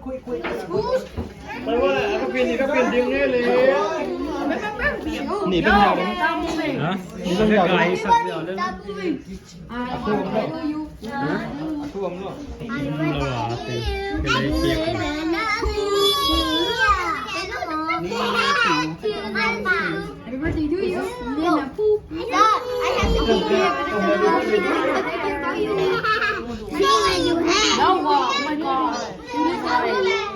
คุยไปว่าก็เปลี่ยนนี่ก็เปลี่ยนดิ้งนี่เลยหนีเป็นยาวเลยนะนี่เป็นยาวเลยสักเดียวเลยท่วมหรอเป็นเลยเปียกนี่Everybody do you? Then a poop. Dad, I have to be here. You have. No, oh my God. You did right.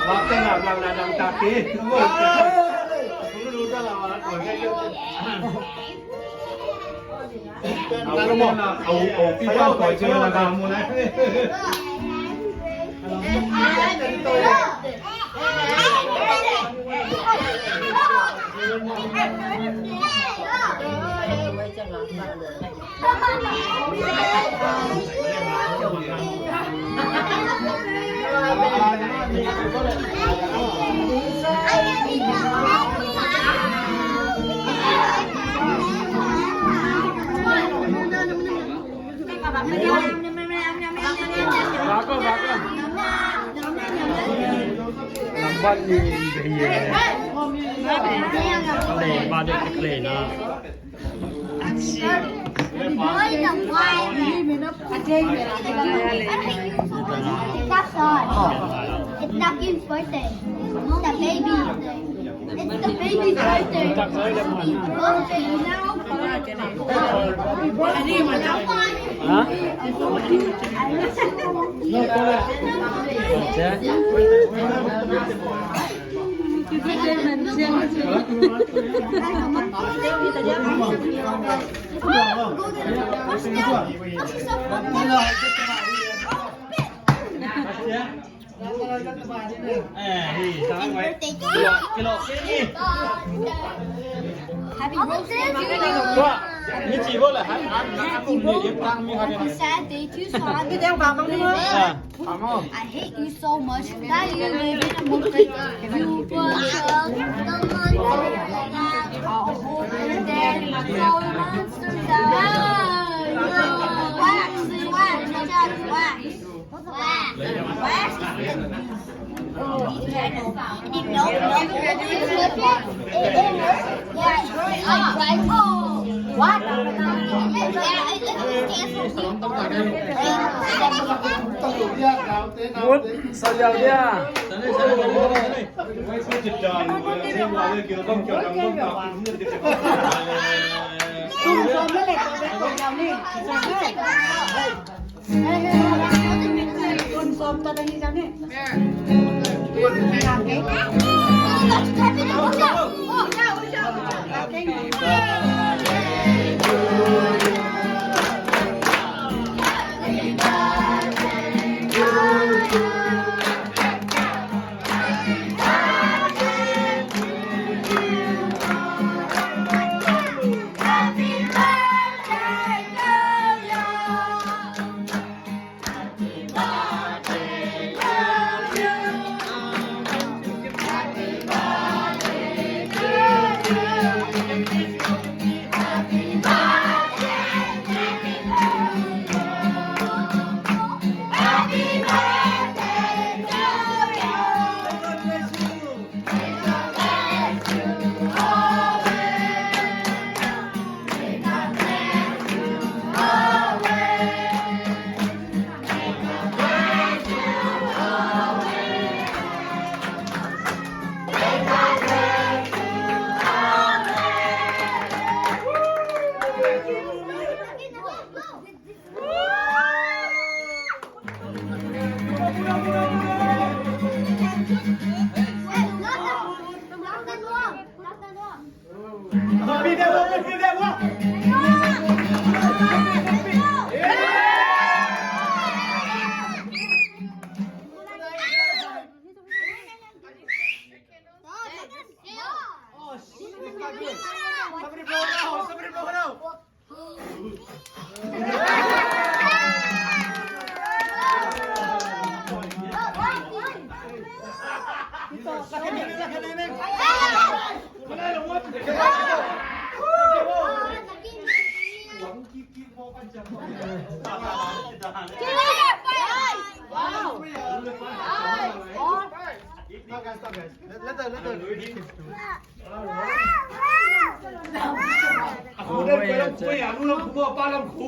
ว่าเป็นแบบเราดังตาปีรู้ก็เราตัวแค่เยอะเราบอกเอาพี่ว่าปล่อยเชื้อระดับมูลนะLambat ni dia. Boleh badet clean lah. That's all. It's not his birthday. The baby. It's the baby's birthday. Birthday now. Hah? No, boleh. Ni chỉ vô là ăn cùng nhiều điểm tăng như thế này. Sad day too, so I'm gonna I hate you so much. That you live in a monkey. You put the money over there. So monsters What? Mút sao giàu nha. Ako din, pero kuya, ano lang po, parang ko.